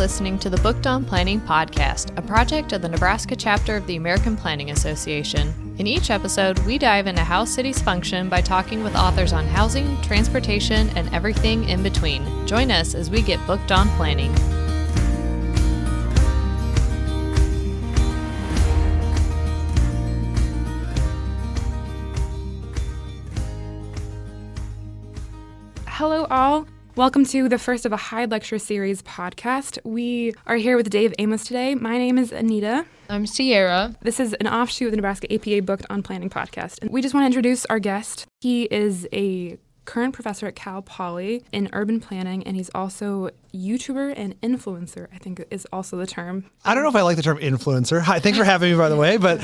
listening to the Booked on Planning podcast, a project of the Nebraska chapter of the American Planning Association. In each episode, we dive into how cities function by talking with authors on housing, transportation, and everything in between. Join us as we get booked on planning. Hello, all. Welcome to the first of a Hyde Lecture series podcast. We are here with Dave Amos today. My name is Anita. I'm Ciara. This is an offshoot of the Nebraska APA Booked on Planning podcast. And we just want to introduce our guest. He is a current professor at Cal Poly in urban planning, and he's also YouTuber and influencer, I think is also the term. I don't know if I like the term influencer. Hi, thanks for having me, by the way. But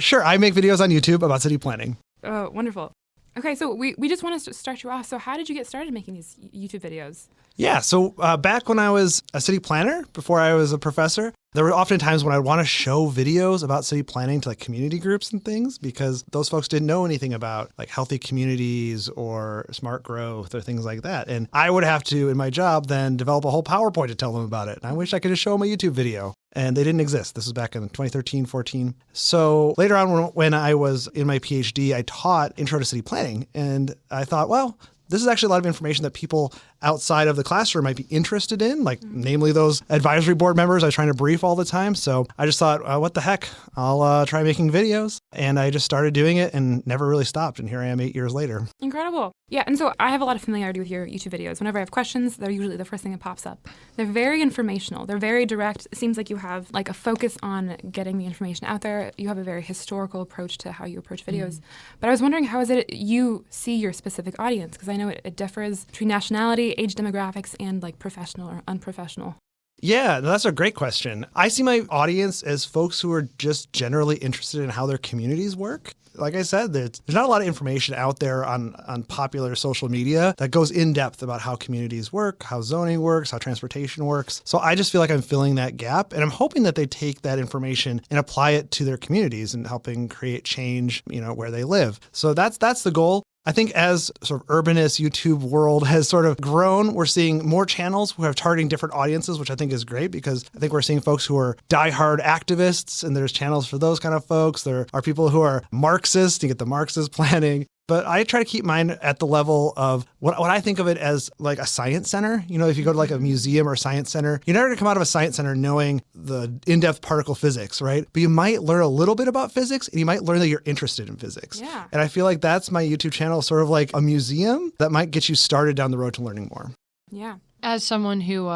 sure, I make videos on YouTube about city planning. Oh, wonderful. Okay, so we just want to start you off. So how did you get started making these YouTube videos? Yeah, so back when I was a city planner, before I was a professor, there were often times when I'd want to show videos about city planning to like community groups and things because those folks didn't know anything about like healthy communities or smart growth or things like that. And I would have to, in my job, then develop a whole PowerPoint to tell them about it. And I wish I could just show them a YouTube video. And they didn't exist. This was back in 2013, 14. So later on when I was in my PhD, I taught Intro to City Planning. And I thought, well, this is actually a lot of information that people outside of the classroom might be interested in, like namely those advisory board members I was trying to brief all the time. So I just thought, what the heck, I'll try making videos. And I just started doing it and never really stopped. And here I am 8 years later. Incredible. Yeah, and so I have a lot of familiarity with your YouTube videos. Whenever I have questions, they're usually the first thing that pops up. They're very informational. They're very direct. It seems like you have like a focus on getting the information out there. You have a very historical approach to how you approach videos. But I was wondering, how is it you see your specific audience? Because I know it differs between nationality, age demographics, and like professional or unprofessional. Yeah, that's a great question. I see my audience as folks who are just generally interested in how their communities work. Like I said, there's not a lot of information out there on popular social media that goes in depth about how communities work, how zoning works, how transportation works. So I just feel like I'm filling that gap, and I'm hoping that they take that information and apply it to their communities and helping create change, where they live. So that's the goal. I think as sort of urbanist YouTube world has sort of grown, we're seeing more channels who are targeting different audiences, which I think is great because I think we're seeing folks who are diehard activists, and there's channels for those kind of folks. There are people who are Marxist, you get the Marxist planning. But I try to keep mine at the level of what I think of it as like a science center. If you go to like a museum or a science center, you're never going to come out of a science center knowing the in-depth particle physics, right? But you might learn a little bit about physics, and you might learn that you're interested in physics. Yeah. And I feel like that's my YouTube channel, sort of like a museum that might get you started down the road to learning more. Yeah. As someone who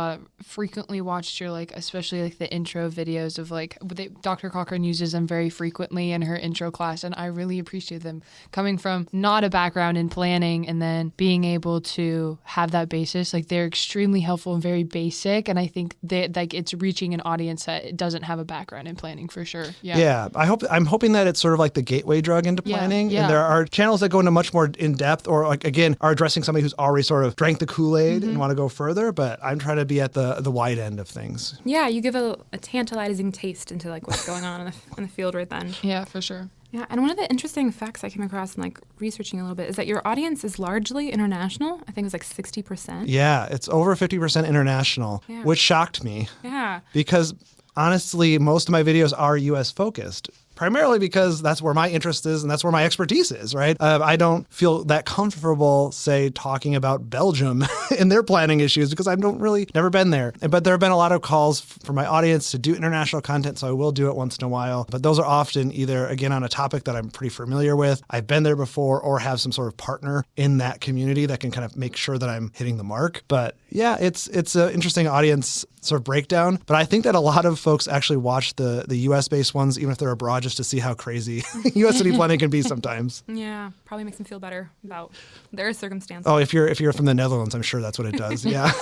frequently watched your, especially the intro videos of, Dr. Cochran uses them very frequently in her intro class, and I really appreciate them coming from not a background in planning and then being able to have that basis. They're extremely helpful and very basic, and I think that, it's reaching an audience that doesn't have a background in planning for sure. Yeah. I'm hoping that it's sort of like the gateway drug into planning, and there are channels that go into much more in-depth or, again, are addressing somebody who's already sort of drank the Kool-Aid and want to go further. But I'm trying to be at the wide end of things. Yeah, you give a tantalizing taste into what's going on in the field right then. Yeah, for sure. Yeah, and one of the interesting facts I came across in researching a little bit is that your audience is largely international. I think it was 60%. Yeah, it's over 50% international, which shocked me. Yeah. Because honestly, most of my videos are U.S. focused. Primarily because that's where my interest is and that's where my expertise is, right? I don't feel that comfortable, say, talking about Belgium and their planning issues because I've never been there. But there have been a lot of calls for my audience to do international content, so I will do it once in a while. But those are often either, again, on a topic that I'm pretty familiar with, I've been there before, or have some sort of partner in that community that can kind of make sure that I'm hitting the mark. But yeah, it's an interesting audience sort of breakdown. But I think that a lot of folks actually watch the US-based ones, even if they're abroad, just to see how crazy US city planning can be sometimes. Yeah, probably makes them feel better about their circumstances. Oh, if you're from the Netherlands, I'm sure that's what it does. Yeah.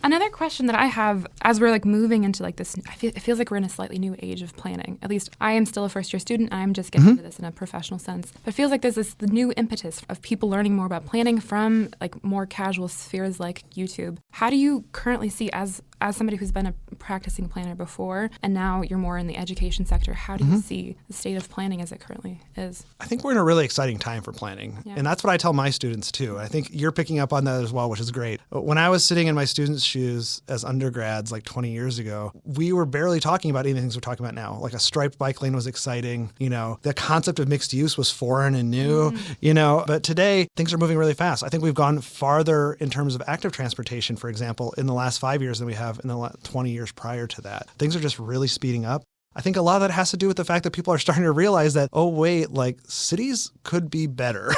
Another question that I have as we're moving into this, it feels like we're in a slightly new age of planning. At least I am still a first-year student. I'm just getting into this in a professional sense. But it feels like there's the new impetus of people learning more about planning from more casual spheres like YouTube. How do you currently see as as somebody who's been a practicing planner before, and now you're more in the education sector, how do you see the state of planning as it currently is? I think we're in a really exciting time for planning. Yeah. And that's what I tell my students too. I think you're picking up on that as well, which is great. When I was sitting in my students' shoes as undergrads like 20 years ago, we were barely talking about any of the things we're talking about now. Like a striped bike lane was exciting. The concept of mixed use was foreign and new, but today things are moving really fast. I think we've gone farther in terms of active transportation, for example, in the last 5 years than we have in the last 20 years prior to that. Things are just really speeding up. I think a lot of that has to do with the fact that people are starting to realize that, oh, wait, like cities could be better,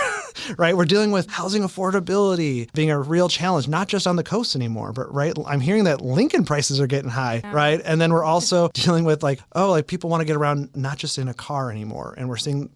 right? We're dealing with housing affordability being a real challenge, not just on the coast anymore, but right. I'm hearing that Lincoln prices are getting high, right? And then we're also dealing with people want to get around not just in a car anymore. And we're seeing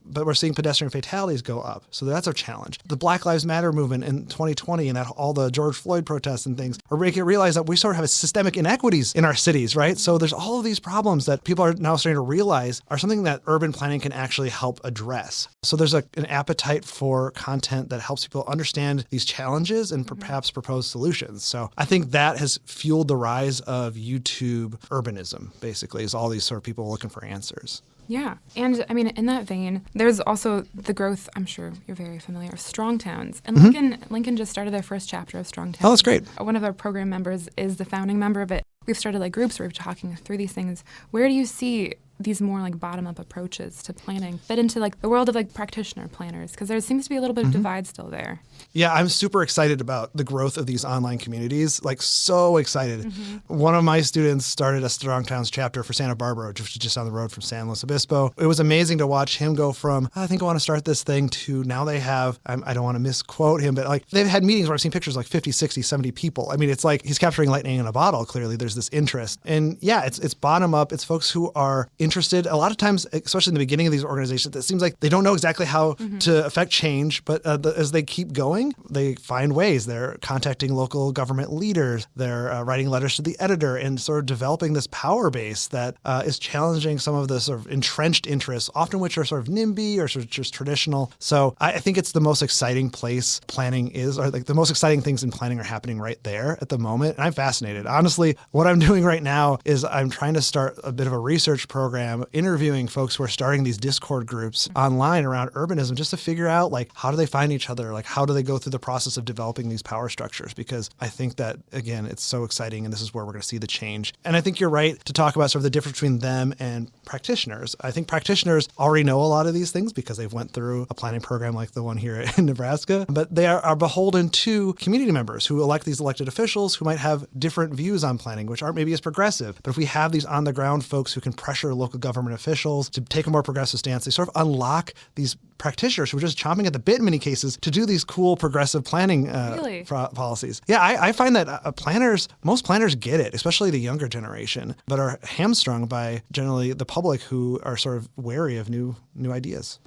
pedestrian fatalities go up. So that's a challenge. The Black Lives Matter movement in 2020 and that all the George Floyd protests and things are making it realize that we sort of have systemic inequities in our cities, right? So there's all of these problems that people are now starting to realize are something that urban planning can actually help address. So there's an appetite for content that helps people understand these challenges and perhaps propose solutions. So I think that has fueled the rise of YouTube urbanism, basically, is all these sort of people looking for answers. Yeah. And I mean, in that vein, there's also the growth, I'm sure you're very familiar, of strong towns. And Lincoln just started their first chapter of strong towns. Oh, that's great. One of our program members is the founding member of it. We've started groups where we're talking through these things. Where do you see these more bottom-up approaches to planning fit into the world of practitioner planners? Because there seems to be a little bit of divide still there. Yeah, I'm super excited about the growth of these online communities, so excited. One of my students started a Strong Towns chapter for Santa Barbara, which is just down the road from San Luis Obispo. It was amazing to watch him go from, I think I want to start this thing, to now they have, I don't want to misquote him, but they've had meetings where I've seen pictures 50, 60, 70 people. I mean, it's he's capturing lightning in a bottle, clearly. There's this interest. And yeah, it's bottom up. It's folks who are interested. A lot of times, especially in the beginning of these organizations, it seems like they don't know exactly how to affect change, but as they keep going, they find ways. They're contacting local government leaders. They're writing letters to the editor and sort of developing this power base that is challenging some of the sort of entrenched interests, often which are sort of NIMBY or sort of just traditional. So I think it's the most exciting place planning is, or the most exciting things in planning are happening right there at the moment. And I'm fascinated. Honestly, what I'm doing right now is I'm trying to start a bit of a research program interviewing folks who are starting these Discord groups online around urbanism just to figure out how do they find each other? How do they go through the process of developing these power structures? Because I think that, again, it's so exciting and this is where we're going to see the change. And I think you're right to talk about sort of the difference between them and practitioners. I think practitioners already know a lot of these things because they've went through a planning program like the one here in Nebraska, but they are beholden to community members who elect these elected officials who might have different views on planning, which aren't maybe as progressive. But if we have these on the ground folks who can pressure local government officials to take a more progressive stance, they sort of unlock these practitioners who are just chomping at the bit in many cases to do these cool progressive planning policies. Yeah, I find that most planners get it, especially the younger generation, but are hamstrung by generally the public who are sort of wary of new ideas.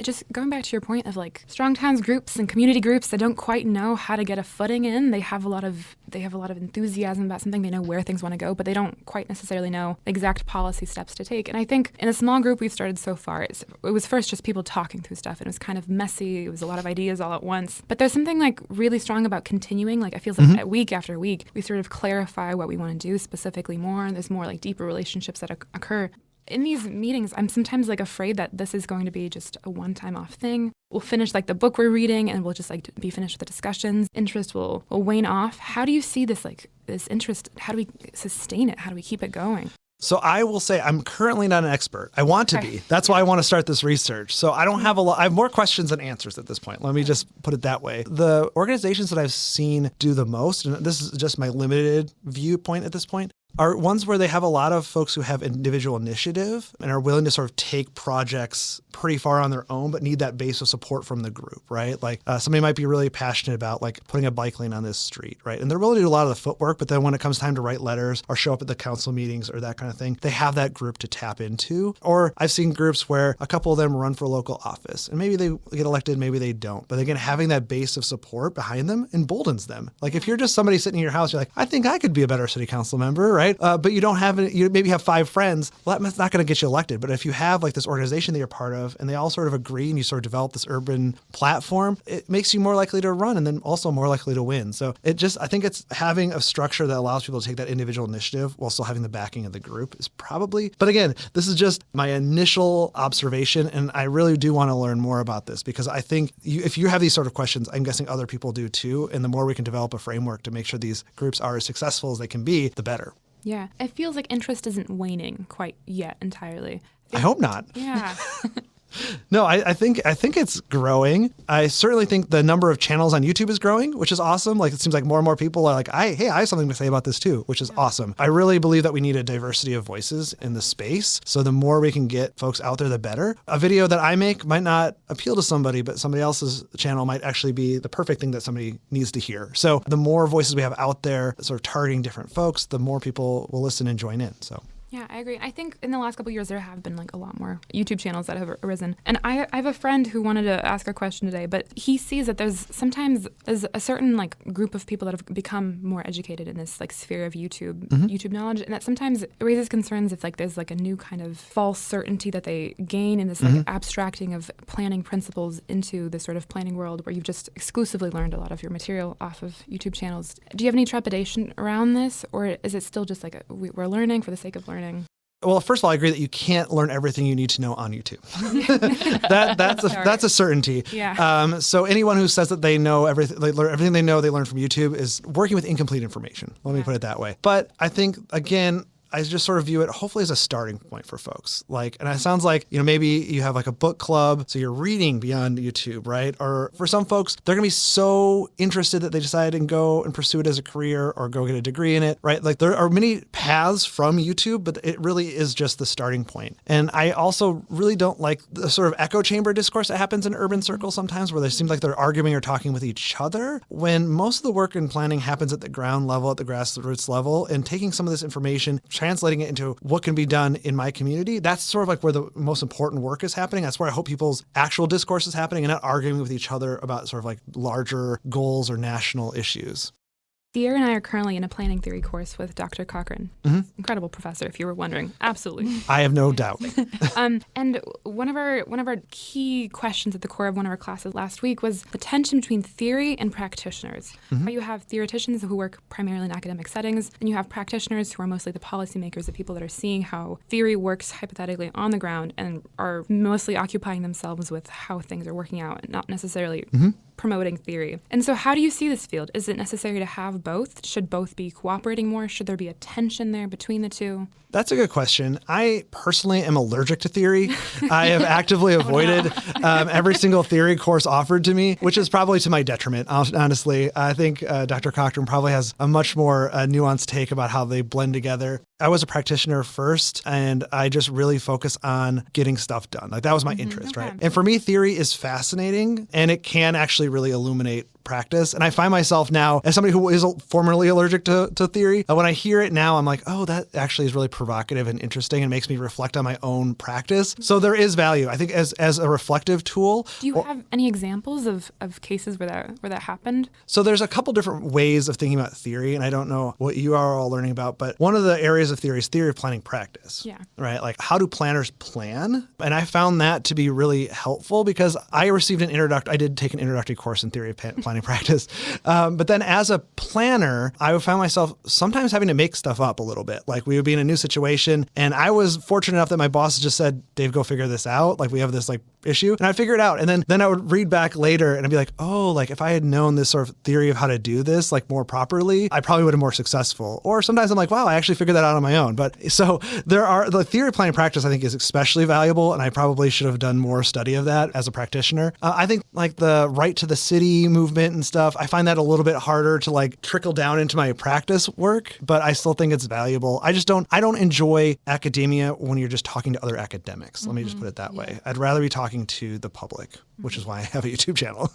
Just going back to your point of strong towns groups and community groups that don't quite know how to get a footing in. They have a lot of enthusiasm about something. They know where things want to go, but they don't quite necessarily know exact policy steps to take. And I think in a small group we've started so far, it was first just people talking through stuff, and it was kind of messy. It was a lot of ideas all at once. But there's something really strong about continuing. It feels like week after week we sort of clarify what we want to do specifically more, and there's more deeper relationships that occur. In these meetings, I'm sometimes afraid that this is going to be just a one-time off thing. We'll finish the book we're reading and we'll just be finished with the discussions. Interest will wane off. How do you see this this interest? How do we sustain it? How do we keep it going? So I will say I'm currently not an expert. I want to be. That's why I want to start this research. So I don't have I have more questions than answers at this point. Let me just put it that way. The organizations that I've seen do the most, and this is just my limited viewpoint at this point, are ones where they have a lot of folks who have individual initiative and are willing to sort of take projects pretty far on their own, but need that base of support from the group, right? Somebody might be really passionate about putting a bike lane on this street, right? And they're willing to do a lot of the footwork, but then when it comes time to write letters or show up at the council meetings or that kind of thing, they have that group to tap into. Or I've seen groups where a couple of them run for local office and maybe they get elected, maybe they don't. But again, having that base of support behind them emboldens them. If you're just somebody sitting in your house, you're I think I could be a better city council member, right? But you maybe have 5 friends. Well, that's not going to get you elected. But if you have like this organization that you're part of and they all sort of agree and you sort of develop this urban platform, it makes you more likely to run and then also more likely to win. So I think it's having a structure that allows people to take that individual initiative while still having the backing of the group is probably, but again, this is just my initial observation. And I really do want to learn more about this because I think if you have these sort of questions, I'm guessing other people do too. And the more we can develop a framework to make sure these groups are as successful as they can be, the better. Yeah. It feels like interest isn't waning quite yet entirely. I hope not. Yeah. No, I think it's growing. I certainly think the number of channels on YouTube is growing, which is awesome. Like it seems like more and more people are like, hey, I have something to say about this too, which is awesome. I really believe that we need a diversity of voices in the space. So the more we can get folks out there, the better. A video that I make might not appeal to somebody, but somebody else's channel might actually be the perfect thing that somebody needs to hear. So the more voices we have out there sort of targeting different folks, the more people will listen and join in. So. Yeah, I agree. I think in the last couple of years, there have been like a lot more YouTube channels that have arisen. And I have a friend who wanted to ask a question today, but he sees that there's a certain like group of people that have become more educated in this like sphere of YouTube knowledge. And that sometimes it raises concerns if like there's like a new kind of false certainty that they gain in this like abstracting of planning principles into the sort of planning world where you've just exclusively learned a lot of your material off of YouTube channels. Do you have any trepidation around this, or is it still just like we're learning for the sake of learning? Well, first of all, I agree that you can't learn everything you need to know on YouTube. That's a certainty. Yeah. So anyone who says that they know everything, they learn from YouTube is working with incomplete information. Let me put it that way. But I think, again, I just sort of view it hopefully as a starting point for folks. Like, and it sounds like, maybe you have like a book club, so you're reading beyond YouTube, right? Or for some folks, they're going to be so interested that they decide and go and pursue it as a career or go get a degree in it, right? Like there are many paths from YouTube, but it really is just the starting point. And I also really don't like the sort of echo chamber discourse that happens in urban circles sometimes where they seem like they're arguing or talking with each other when most of the work in planning happens at the ground level, at the grassroots level, and taking some of this information, translating it into what can be done in my community. That's sort of like where the most important work is happening. That's where I hope people's actual discourse is happening and not arguing with each other about sort of like larger goals or national issues. Ciara and I are currently in a planning theory course with Dr. Cochran. Incredible professor, if you were wondering. Absolutely. I have no doubt. And one of our key questions at the core of one of our classes last week was the tension between theory and practitioners. You have theoreticians who work primarily in academic settings, and you have practitioners who are mostly the policymakers, the people that are seeing how theory works hypothetically on the ground and are mostly occupying themselves with how things are working out and not necessarily promoting theory. And so how do you see this field? Is it necessary to have both? Should both be cooperating more? Should there be a tension there between the two? That's a good question. I personally am allergic to theory. I have actively avoided every single theory course offered to me, which is probably to my detriment, honestly. I think Dr. Cochran probably has a much more nuanced take about how they blend together. I was a practitioner first, and I just really focus on getting stuff done. Like that was my interest, right? And for me, theory is fascinating, and it can actually really illuminate practice. And I find myself now, as somebody who is formerly allergic to theory, when I hear it now, I'm like, oh, that actually is really provocative and interesting and makes me reflect on my own practice. So there is value, I think, as a reflective tool. Do you have any examples of cases where that happened? So there's a couple different ways of thinking about theory, and I don't know what you are all learning about, but one of the areas of theory is theory of planning practice. Yeah. Right? Like, how do planners plan? And I found that to be really helpful because I received I did take an introductory course in theory of planning practice. But then as a planner, I found myself sometimes having to make stuff up a little bit. Like we would be in a new situation, and I was fortunate enough that my boss just said, Dave, go figure this out. Like we have this like issue. And I'd figure it out. And then I would read back later and I'd be like, oh, like if I had known this sort of theory of how to do this like more properly, I probably would have been more successful. Or sometimes I'm like, wow, I actually figured that out on my own. But so the theory of planning practice, I think, is especially valuable. And I probably should have done more study of that as a practitioner. I think like the right to the city movement and stuff, I find that a little bit harder to like trickle down into my practice work, but I still think it's valuable. I don't enjoy academia when you're just talking to other academics. Let me just put it that way. I'd rather be talking to the public, which is why I have a YouTube channel.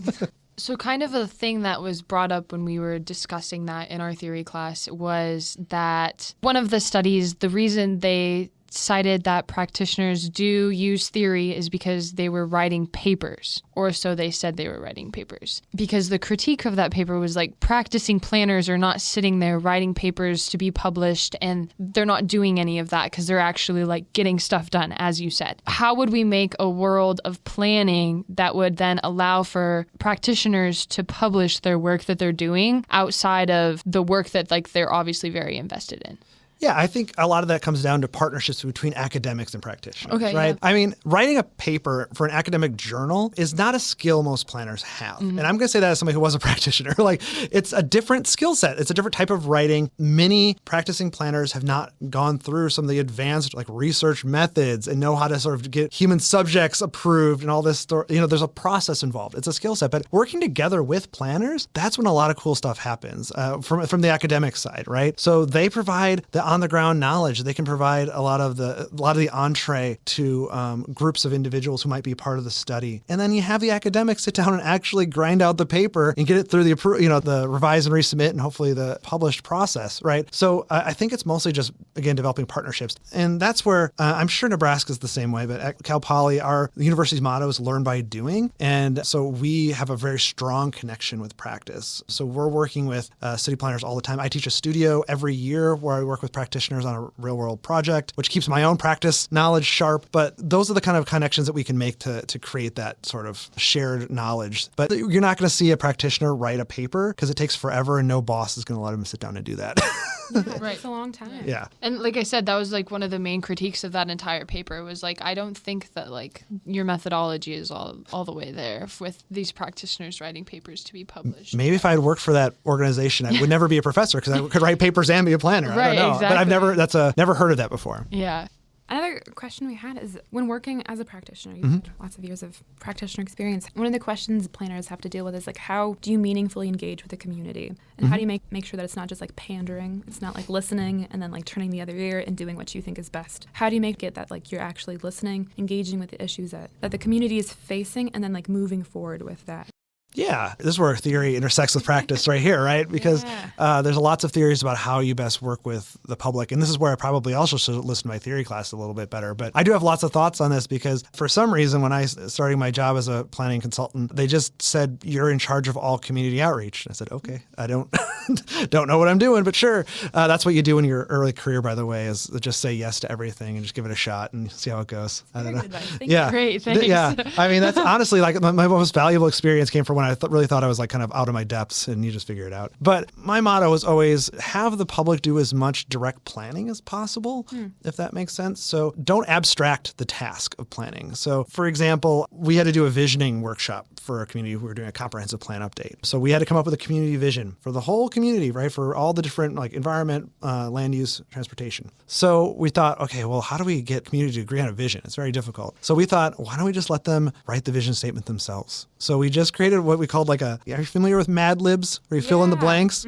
So kind of a thing that was brought up when we were discussing that in our theory class was that one of the studies, the reason they cited that practitioners do use theory is because they were writing papers, or so they said they were writing papers. Because the critique of that paper was like practicing planners are not sitting there writing papers to be published, and they're not doing any of that because they're actually like getting stuff done, as you said. How would we make a world of planning that would then allow for practitioners to publish their work that they're doing outside of the work that like they're obviously very invested in? Yeah, I think a lot of that comes down to partnerships between academics and practitioners, Okay, right? yeah. I mean, writing a paper for an academic journal is not a skill most planners have. And I'm going to say that as somebody who was a practitioner. Like, it's a different skill set. It's a different type of writing. Many practicing planners have not gone through some of the advanced like research methods and know how to sort of get human subjects approved and all this. There's a process involved. It's a skill set. But working together with planners, that's when a lot of cool stuff happens from the academic side, right? So they provide the on-the-ground knowledge. They can provide a lot of the entree to groups of individuals who might be part of the study. And then you have the academics sit down and actually grind out the paper and get it through the revise and resubmit and hopefully the published process, right? So I think it's mostly just, again, developing partnerships. And that's where I'm sure Nebraska's the same way, but at Cal Poly, the university's motto is learn by doing. And so we have a very strong connection with practice. So we're working with city planners all the time. I teach a studio every year where I work with practitioners on a real world project, which keeps my own practice knowledge sharp. But those are the kind of connections that we can make to create that sort of shared knowledge. But you're not going to see a practitioner write a paper because it takes forever and no boss is going to let him sit down and do that. Right. It's a long time. Yeah. And like I said, that was like one of the main critiques of that entire paper was like, I don't think that like your methodology is all the way there with these practitioners writing papers to be published. Maybe if I had worked for that organization, I would never be a professor because I could write papers and be a planner. Right, I don't know. exactly. But I've never heard of that before. Yeah. Another question we had is when working as a practitioner, you've had lots of years of practitioner experience. One of the questions planners have to deal with is like, how do you meaningfully engage with the community? And how do you make sure that it's not just like pandering? It's not like listening and then like turning the other ear and doing what you think is best. How do you make it that like you're actually listening, engaging with the issues that the community is facing and then like moving forward with that? Yeah, this is where theory intersects with practice right here, right? Because there's lots of theories about how you best work with the public. And this is where I probably also should listen to my theory class a little bit better. But I do have lots of thoughts on this because for some reason, when I started my job as a planning consultant, they just said, you're in charge of all community outreach. And I said, okay, I don't know what I'm doing, but sure. That's what you do in your early career, by the way, is just say yes to everything and just give it a shot and see how it goes. I don't know. Thank you. Great, thanks. Yeah, I mean, that's honestly like my most valuable experience came from when I really thought I was like kind of out of my depths and you just figure it out. But my motto is always have the public do as much direct planning as possible, if that makes sense. So don't abstract the task of planning. So for example, we had to do a visioning workshop for a community. We were doing a comprehensive plan update. So we had to come up with a community vision for the whole community, right? For all the different like environment, land use, transportation. So we thought, okay, well, how do we get community to agree on a vision? It's very difficult. So we thought, why don't we just let them write the vision statement themselves? So we just created what we called are you familiar with Mad Libs where you fill in the blanks?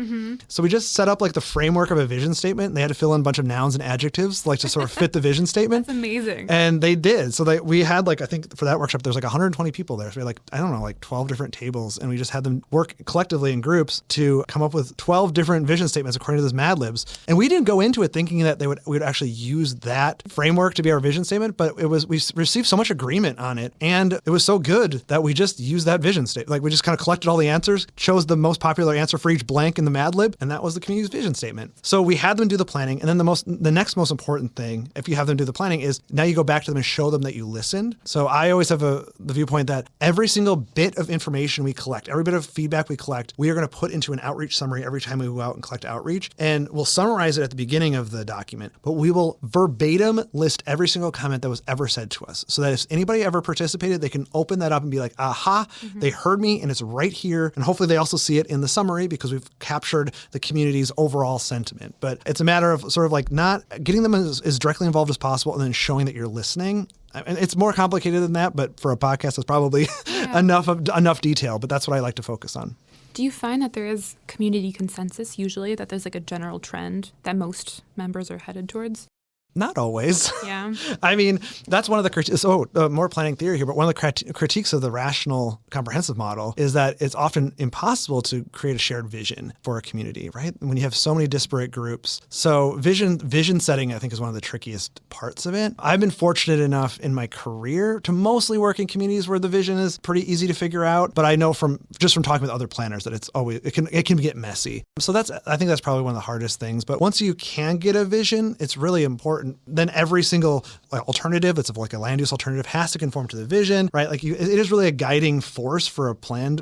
So we just set up like the framework of a vision statement. And they had to fill in a bunch of nouns and adjectives like to sort of fit the vision statement. That's amazing. And they did. So we had like, I think for that workshop, there was like 120 people there. So we had like, I don't know, like 12 different tables. And we just had them work collectively in groups to come up with 12 different vision statements according to this Mad Libs. And we didn't go into it thinking that we would actually use that framework to be our vision statement, but we received so much agreement on it. And it was so good that we just used that vision statement. Like we just kind of collected all the answers, chose the most popular answer for each blank in the Mad Lib, and that was the community's vision statement. So we had them do the planning, and then the next most important thing, if you have them do the planning, is now you go back to them and show them that you listened. So I always have the viewpoint that every single bit of information we collect, every bit of feedback we collect, we are going to put into an outreach summary every time we go out and collect outreach, and we'll summarize it at the beginning of the document, but we will verbatim list every single comment that was ever said to us, so that if anybody ever participated, they can open that up and be like, aha, they heard me, and it's right here. And hopefully they also see it in the summary because we've captured the community's overall sentiment. But it's a matter of sort of like not getting them as directly involved as possible and then showing that you're listening. And it's more complicated than that, but for a podcast, it's probably enough detail. But that's what I like to focus on. Do you find that there is community consensus usually, that there's like a general trend that most members are headed towards? Not always. Yeah. I mean, that's one of the critiques. More planning theory here, but one of the critiques of the rational comprehensive model is that it's often impossible to create a shared vision for a community, right? When you have so many disparate groups. So vision setting, I think, is one of the trickiest parts of it. I've been fortunate enough in my career to mostly work in communities where the vision is pretty easy to figure out. But I know from talking with other planners that it can get messy. So I think that's probably one of the hardest things. But once you can get a vision, it's really important. Then every single alternative that's like a land use alternative has to conform to the vision, right? Like it is really a guiding force for plan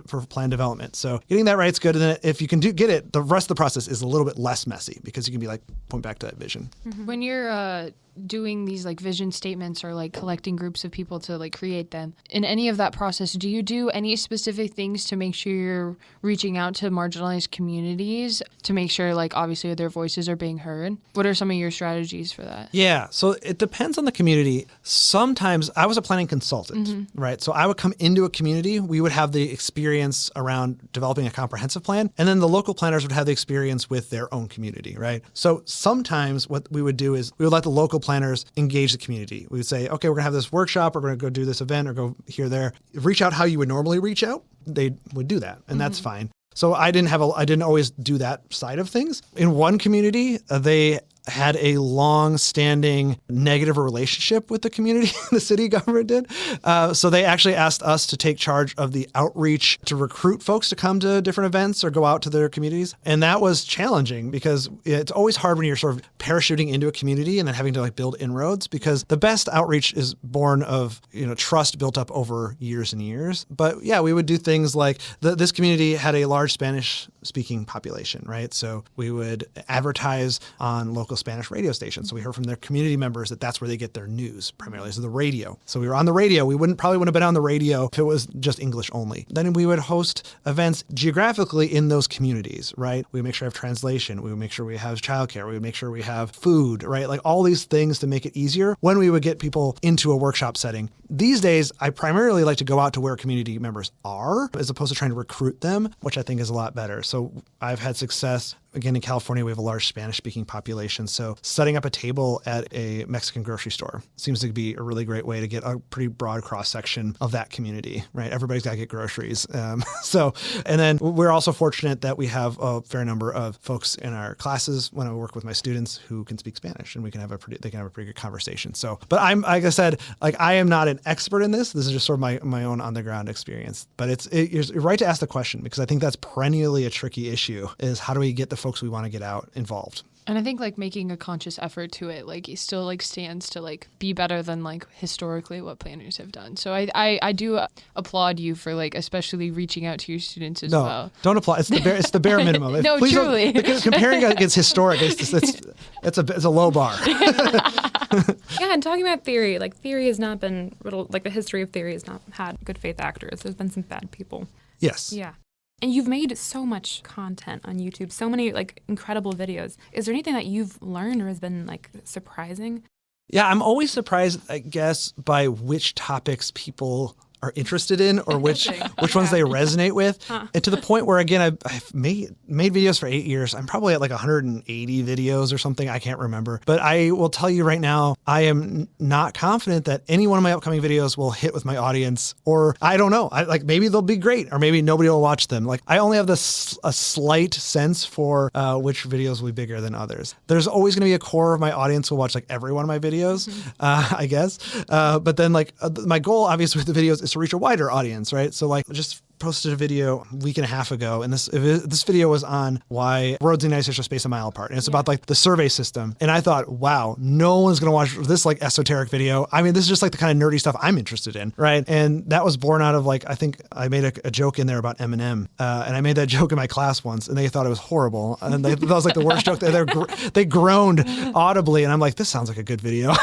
development. So getting that right is good. And then if you can get it, the rest of the process is a little bit less messy because you can be like, point back to that vision. Mm-hmm. When you're doing these like vision statements or like collecting groups of people to like create them, in any of that process, do you do any specific things to make sure you're reaching out to marginalized communities to make sure like obviously their voices are being heard? What are some of your strategies for that? Yeah, so it depends on the community. Sometimes I was a planning consultant, right? So I would come into a community, we would have the experience around developing a comprehensive plan, and then the local planners would have the experience with their own community, right? So sometimes what we would do is we would let the local planners engage the community. We would say, okay, we're gonna have this workshop, we're gonna go do this event or go here, there. Reach out how you would normally reach out. They would do that, and that's fine. So I didn't always do that side of things. In one community, they had a long-standing negative relationship with the community, the city government did. So they actually asked us to take charge of the outreach to recruit folks to come to different events or go out to their communities. And that was challenging because it's always hard when you're sort of parachuting into a community and then having to like build inroads, because the best outreach is born of, trust built up over years and years. But yeah, we would do things like this community had a large Spanish-speaking population, right? So we would advertise on local Spanish radio stations. So we heard from their community members that that's where they get their news primarily, so the radio. So we were on the radio. We probably wouldn't have been on the radio if it was just English only. Then we would host events geographically in those communities, right? We would make sure we have translation. We would make sure we have childcare. We would make sure we have food, right? Like all these things to make it easier when we would get people into a workshop setting. These days, I primarily like to go out to where community members are as opposed to trying to recruit them, which I think is a lot better. So I've had success. Again, in California, we have a large Spanish-speaking population. So setting up a table at a Mexican grocery store seems to be a really great way to get a pretty broad cross-section of that community, right? Everybody's got to get groceries. And then we're also fortunate that we have a fair number of folks in our classes when I work with my students who can speak Spanish, and they can have a pretty good conversation. So, but like I said, I am not an expert in this. This is just sort of my own on-the-ground experience. But you're right to ask the question, because I think that's perennially a tricky issue, is how do we get the folks we want to get out involved? And I think like making a conscious effort to it, like it still like stands to like be better than like historically what planners have done. So I do applaud you for like especially reaching out to your students as well. No, don't applaud. It's the bare minimum. No, please truly. Comparing against historic, it's a low bar. Yeah, and talking about theory, like theory has not been like the history of theory has not had good faith actors. There's been some bad people. Yes. Yeah. And you've made so much content on YouTube, so many like incredible videos. Is there anything that you've learned or has been like surprising? Yeah, I'm always surprised, I guess, by which topics people are interested in or which ones they resonate with. And to the point where, again, I've made videos for 8 years. I'm probably at like 180 videos or something. I can't remember. But I will tell you right now, I am not confident that any one of my upcoming videos will hit with my audience, or I don't know. Maybe they'll be great, or maybe nobody will watch them. Like I only have a slight sense for which videos will be bigger than others. There's always going to be a core of my audience who will watch like every one of my videos, I guess. But then my goal, obviously, with the videos is to reach a wider audience, right? So just posted a video a week and a half ago, and this video was on why roads in the United States are spaced a mile apart, and it's about like the survey system. And I thought, wow, no one's gonna watch this like esoteric video. I mean, this is just like the kind of nerdy stuff I'm interested in, right? And that was born out of I think I made a joke in there about Eminem, and I made that joke in my class once, and they thought it was horrible, and that was like the worst joke. They groaned audibly, and I'm like, this sounds like a good video.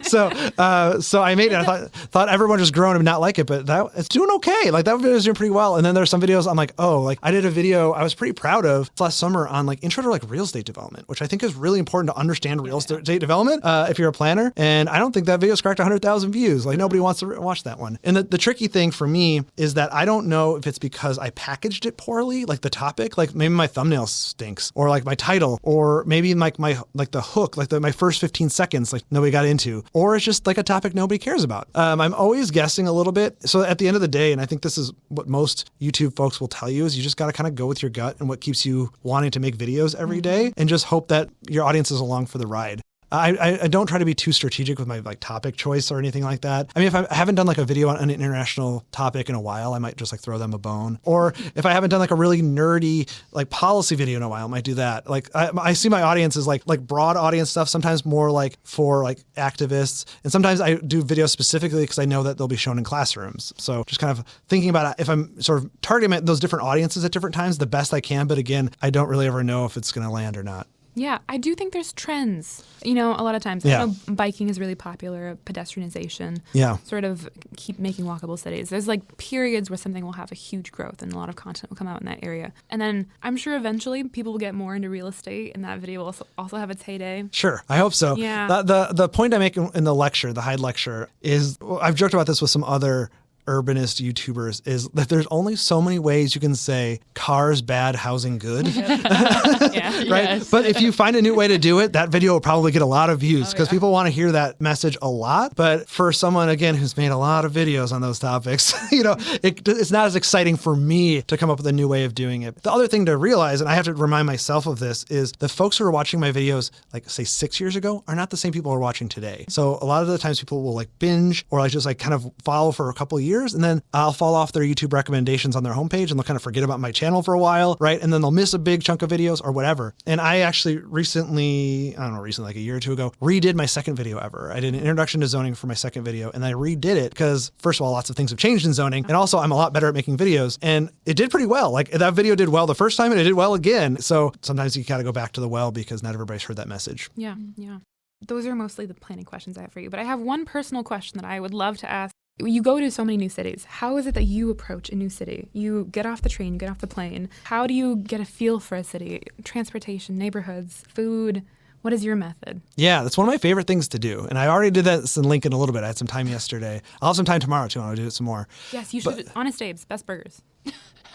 So I made it. I thought everyone just groaned and not like it, but it's doing okay. Like that video videos doing pretty well. And then there's some videos I'm like, oh, like I did a video I was pretty proud of last summer on like intro to like real estate development, which I think is really important to understand real estate development if you're a planner. And I don't think that video's cracked 100,000 views. Like nobody wants to watch that one. And the tricky thing for me is that I don't know if it's because I packaged it poorly, like the topic, like maybe my thumbnail stinks, or like my title, or maybe like my like the hook, like my first 15 seconds, like nobody got into, or it's just like a topic nobody cares about. I'm always guessing a little bit. So at the end of the day, and I think this is what most YouTube folks will tell you, is you just got to kind of go with your gut and what keeps you wanting to make videos every day, and just hope that your audience is along for the ride. I don't try to be too strategic with my like topic choice or anything like that. I mean, if I haven't done like a video on an international topic in a while, I might just like throw them a bone. Or if I haven't done like a really nerdy like policy video in a while, I might do that. Like I see my audience as like broad audience stuff, sometimes more like for like activists. And sometimes I do videos specifically because I know that they'll be shown in classrooms. So just kind of thinking about if I'm sort of targeting those different audiences at different times the best I can. But again, I don't really ever know if it's going to land or not. Yeah, I do think there's trends. You know, a lot of times, I know biking is really popular, pedestrianization, sort of keep making walkable cities. There's like periods where something will have a huge growth and a lot of content will come out in that area. And then I'm sure eventually people will get more into real estate and that video will also have its heyday. Sure, I hope so. Yeah. The point I make in the lecture, the Hyde Lecture, is I've joked about this with some other urbanist YouTubers, is that there's only so many ways you can say cars bad, housing good. Right? Yes. But if you find a new way to do it, that video will probably get a lot of views because people want to hear that message a lot. But for someone, again, who's made a lot of videos on those topics, you know, it's not as exciting for me to come up with a new way of doing it. The other thing to realize, and I have to remind myself of this, is the folks who are watching my videos, like say 6 years ago, are not the same people who are watching today. So a lot of the times people will like binge or like just like kind of follow for a couple of years, and then I'll fall off their YouTube recommendations on their homepage and they'll kind of forget about my channel for a while, right? And then they'll miss a big chunk of videos or whatever. And I actually recently, like a year or two ago, redid my second video ever. I did an introduction to zoning for my second video, and I redid it because, first of all, lots of things have changed in zoning, and also I'm a lot better at making videos, and it did pretty well. Like that video did well the first time and it did well again. So sometimes you got to go back to the well because not everybody's heard that message. Yeah. Those are mostly the planning questions I have for you, but I have one personal question that I would love to ask. You go to so many new cities. How is it that you approach a new city? You get off the train, you get off the plane. How do you get a feel for a city? Transportation, neighborhoods, food. What is your method? Yeah, that's one of my favorite things to do. And I already did that in Lincoln a little bit. I had some time yesterday. I'll have some time tomorrow, too. I'll do it some more. Yes, you should. Honest Abe's, best burgers.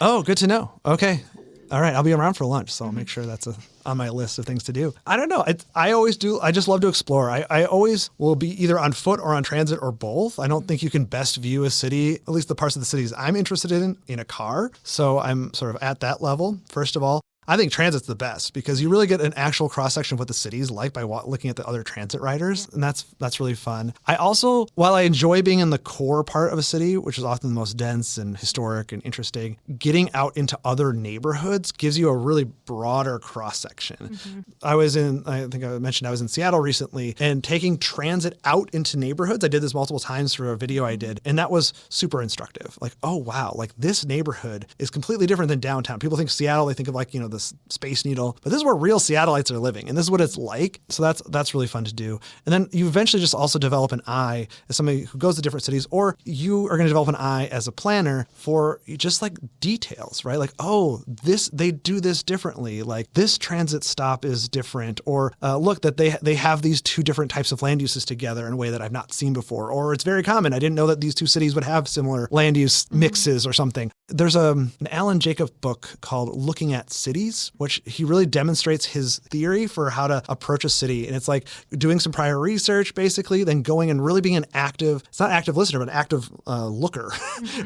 Oh, good to know. Okay. All right. I'll be around for lunch, so I'll make sure that's on my list of things to do. I don't know. I always do. I just love to explore. I always will be either on foot or on transit or both. I don't think you can best view a city, at least the parts of the cities I'm interested in a car. So I'm sort of at that level, first of all. I think transit's the best because you really get an actual cross-section of what the city is like by looking at the other transit riders, and that's really fun. I also, while I enjoy being in the core part of a city, which is often the most dense and historic and interesting, getting out into other neighborhoods gives you a really broader cross-section. Mm-hmm. I think I mentioned I was in Seattle recently, and taking transit out into neighborhoods, I did this multiple times for a video I did, and that was super instructive. Like, oh wow, like this neighborhood is completely different than downtown. People think Seattle, they think of like, the Space Needle, but this is where real Seattleites are living, and this is what it's like. So that's really fun to do. And then you eventually just also develop an eye as somebody who goes to different cities, or you are going to develop an eye as a planner for just like details, right? Like, oh, they do this differently. Like this transit stop is different, or look that they have these two different types of land uses together in a way that I've not seen before, or it's very common. I didn't know that these two cities would have similar land use mixes or something. There's an Alan Jacob book called Looking at Cities, which he really demonstrates his theory for how to approach a city. And it's like doing some prior research, basically, then going and really being it's not active listener, but an active looker,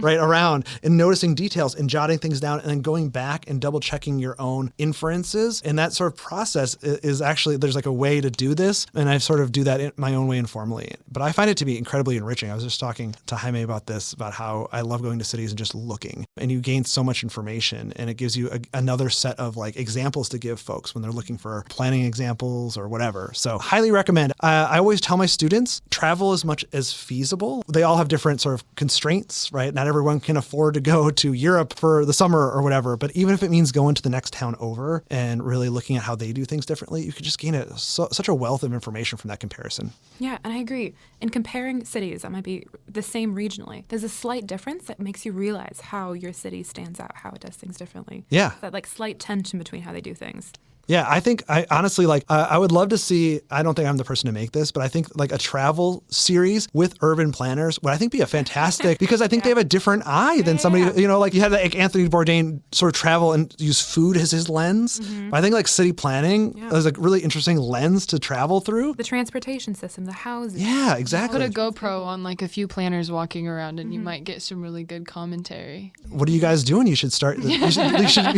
right, around and noticing details and jotting things down and then going back and double checking your own inferences. And that sort of process is actually, there's like a way to do this. And I sort of do that in my own way informally. But I find it to be incredibly enriching. I was just talking to Jaime about this, about how I love going to cities and just looking. And you gain so much information, and it gives you another set of like examples to give folks when they're looking for planning examples or whatever. So highly recommend. I always tell my students, travel as much as feasible. They all have different sort of constraints, right? Not everyone can afford to go to Europe for the summer or whatever, but even if it means going to the next town over and really looking at how they do things differently, you could just gain such a wealth of information from that comparison. Yeah, and I agree. in comparing cities that might be the same regionally, there's a slight difference that makes you realize how your city stands out, how it does things differently. Yeah. That like slight tension between how they do things. Yeah, I think I honestly I would love to see, I don't think I'm the person to make this, but I think like a travel series with urban planners would I think be a fantastic, because I think they have a different eye than somebody, you know, like you had like Anthony Bourdain sort of travel and use food as his lens. But I think like city planning is a really interesting lens to travel through. The transportation system, the housing. Yeah, exactly. Put a GoPro on like a few planners walking around and you might get some really good commentary. What are you guys doing? You should start, you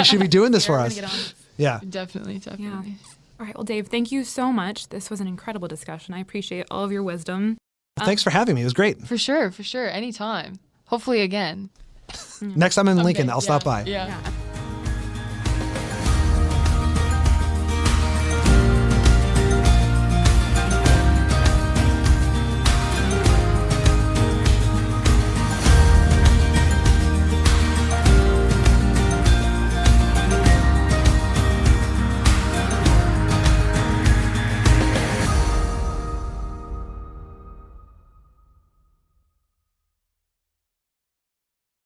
should be doing this for us. Yeah. Definitely. Yeah. All right. Well, Dave, thank you so much. This was an incredible discussion. I appreciate all of your wisdom. Thanks for having me. It was great. For sure. Anytime. Hopefully again. Next time in Lincoln, I'll stop by. Yeah.